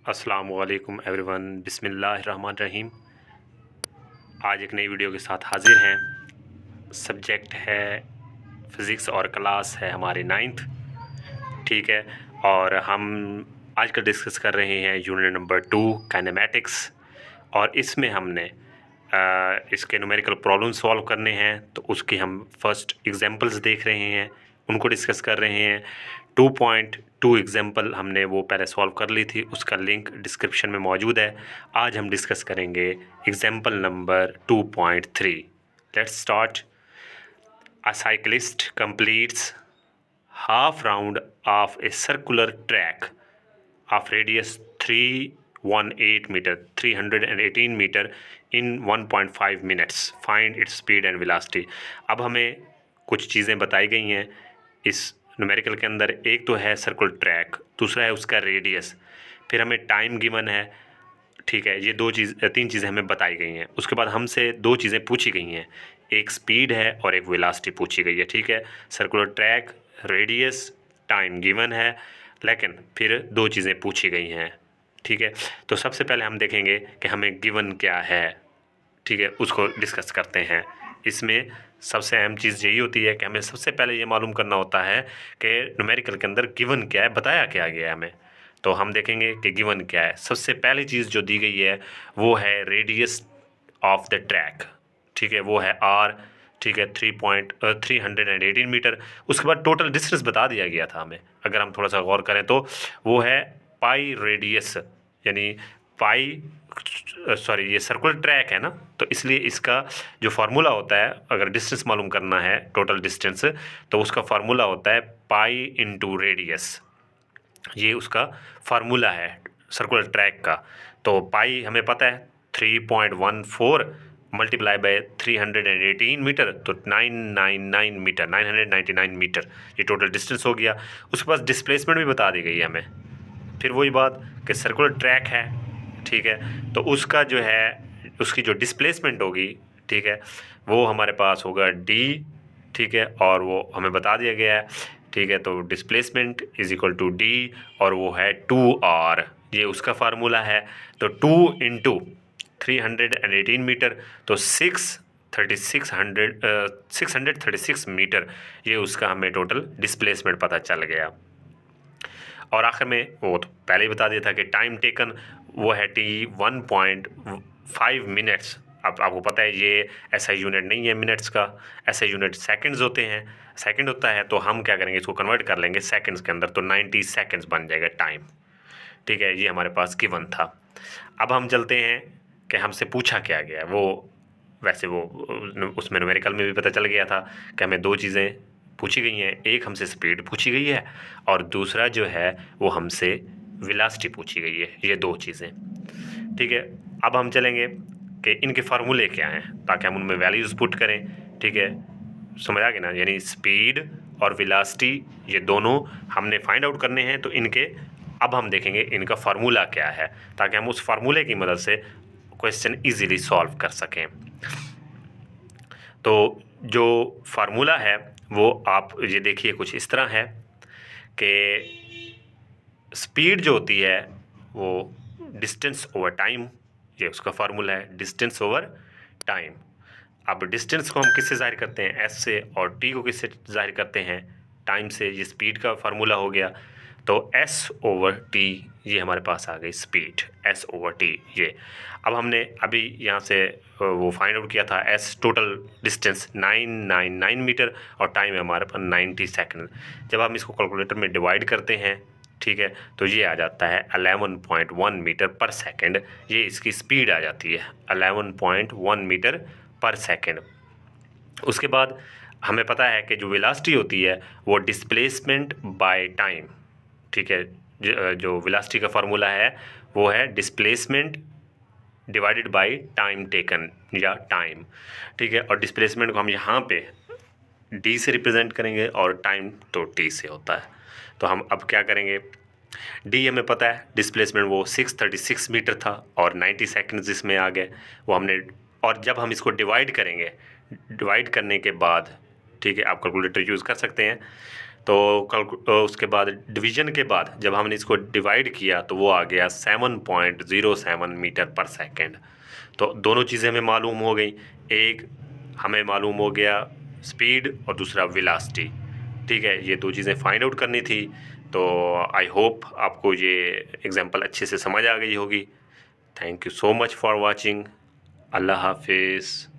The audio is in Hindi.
अस्सलामुअलैकुम एवरीवन, बिस्मिल्लाहिर्रहमानिर्रहीम। आज एक नई वीडियो के साथ हाजिर हैं। सब्जेक्ट है फ़िज़िक्स और क्लास है हमारी 9th, ठीक है। और हम आज का डिस्कस कर रहे हैं यूनिट नंबर 2 काइनेमैटिक्स। और इसमें हमने इसके न्यूमेरिकल प्रॉब्लम सॉल्व करने हैं, तो उसके हम फर्स्ट एग्जांपल्स देख रहे हैं, उनको डिस्कस कर रहे हैं। 2.2 एग्जांपल हमने वो पहले सॉल्व कर ली थी, उसका लिंक डिस्क्रिप्शन में मौजूद है। आज हम डिस्कस करेंगे example number 2.3। Let's start. A cyclist completes half round of a circular track of radius 318 meter 318 meter in 1.5 minutes. Find its speed and velocity. अब हमें कुछ चीज़ें बताई गई हैं इस न्यूमेरिकल के अंदर। एक तो है सर्कुलर ट्रैक, दूसरा है उसका रेडियस, फिर हमें टाइम गिवन है, ठीक है। ये तीन चीज़ें हमें बताई गई हैं। उसके बाद हमसे दो चीज़ें पूछी गई हैं, एक स्पीड है और एक वेलोसिटी पूछी गई है, ठीक है। Circular track, radius, time given है, लेकिन फिर दो चीज़ें पूछी गई हैं, ठीक है। तो सबसे पहले हम देखेंगे कि हमें गिवन क्या है, ठीक है, उसको डिस्कस करते हैं। इसमें सबसे अहम चीज़ यही होती है कि हमें सबसे पहले ये मालूम करना होता है कि न्यूमेरिकल के अंदर गिवन क्या है, बताया क्या गया है हमें। तो हम देखेंगे कि गिवन क्या है। सबसे पहली चीज़ जो दी गई है वो है रेडियस ऑफ द ट्रैक, ठीक है, वो है आर, ठीक है, 318 मीटर। उसके बाद टोटल डिस्टेंस बता दिया गया था हमें। अगर हम थोड़ा सा गौर करें तो वो है पाई रेडियस, यानी पाई, सॉरी, ये सर्कुलर ट्रैक है ना, तो इसलिए इसका जो फार्मूला होता है, अगर डिस्टेंस मालूम करना है टोटल डिस्टेंस, तो उसका फार्मूला होता है पाई इंटू रेडियस। ये उसका फार्मूला है सर्कुलर ट्रैक का। तो पाई हमें पता है 3.14 मल्टीप्लाई बाय 318 मीटर, तो 999 मीटर, 999 मीटर, ये टोटल डिस्टेंस हो गया। उसके पास डिस्प्लेसमेंट भी बता दी गई है हमें। फिर वही बात कि सर्कुलर ट्रैक है, ठीक है, तो उसका जो है, उसकी जो डिस्प्लेसमेंट होगी, ठीक है, वो हमारे पास होगा डी, ठीक है, और वो हमें बता दिया गया है, ठीक है। तो displacement is equal to D, और वो है 2r, ये उसका फार्मूला है। तो 2 इंटू 318 मीटर, तो 636 मीटर, ये उसका हमें टोटल डिस्प्लेसमेंट पता चल गया। और आखिर में वो तो पहले ही बता दिया था कि टाइम टेकन वो है t1.5 मिनट्स। अब आपको पता है ये ऐसा यूनिट नहीं है मिनट्स का, ऐसा यूनिट सेकंड्स होते हैं, सेकंड होता है। तो हम क्या करेंगे, इसको कन्वर्ट कर लेंगे सेकंड्स के अंदर, तो 90 सेकंड्स बन जाएगा टाइम, ठीक है। ये हमारे पास गिवन था। अब हम चलते हैं कि हमसे पूछा क्या गया। वो वैसे वो उसमें न्यूमेरिकल में भी पता चल गया था कि हमें दो चीज़ें पूछी गई हैं, एक हमसे स्पीड पूछी गई है और दूसरा जो है वो हमसे वेलोसिटी पूछी गई है, ये दो चीज़ें, ठीक है। अब हम चलेंगे कि इनके फार्मूले क्या हैं, ताकि हम उनमें वैल्यूज़ पुट करें, ठीक है। समझ आ गया ना, यानी स्पीड और वेलोसिटी ये दोनों हमने फाइंड आउट करने हैं। तो इनके अब हम देखेंगे इनका फार्मूला क्या है, ताकि हम उस फार्मूले की मदद से क्वेश्चन इजीली सॉल्व कर सकें। तो जो फार्मूला है वो आप ये देखिए कुछ इस तरह है कि स्पीड जो होती है वो डिस्टेंस ओवर टाइम, ये उसका फार्मूला है, डिस्टेंस ओवर टाइम। अब डिस्टेंस को हम किससे ज़ाहिर करते हैं, एस से, और टी को किससे ज़ाहिर करते हैं, टाइम से। ये स्पीड का फार्मूला हो गया। तो एस ओवर टी, ये हमारे पास आ गई स्पीड, एस ओवर टी ये। अब हमने अभी यहाँ से वो फाइंड आउट किया था, एस टोटल डिस्टेंस 999 मीटर और टाइम है हमारे पास 90 सेकंड। जब हम इसको कैलकुलेटर में डिवाइड करते हैं, ठीक है, तो ये आ जाता है 11.1 मीटर पर सेकंड, ये इसकी स्पीड आ जाती है 11.1 मीटर पर सेकंड। उसके बाद हमें पता है कि जो वेलोसिटी होती है वो डिस्प्लेसमेंट बाय टाइम, ठीक है। जो वेलोसिटी का फार्मूला है वो है displacement divided by time taken, या टाइम, ठीक है। और डिस्प्लेसमेंट को हम यहाँ पे डी से रिप्रेजेंट करेंगे और टाइम तो टी से होता है। तो हम अब क्या करेंगे, डी हमें पता है डिस्प्लेसमेंट वो 636 मीटर था और 90 सेकंड्स इसमें आ गए, वो हमने। और जब हम इसको डिवाइड करेंगे, डिवाइड करने के बाद, ठीक है, आप कैलकुलेटर यूज़ कर सकते हैं, तो उसके बाद डिवीज़न के बाद जब हमने इसको डिवाइड किया तो वो आ गया 7.07 मीटर पर सेकंड। तो दोनों चीज़ें हमें मालूम हो गई, एक हमें मालूम हो गया स्पीड और दूसरा वेलोसिटी। ठीक है, ये दो चीज़ें फाइंड आउट करनी थी। तो आई होप आपको ये एग्जांपल अच्छे से समझ आ गई होगी। Thank you so much for watching. अल्लाह हाफिज़।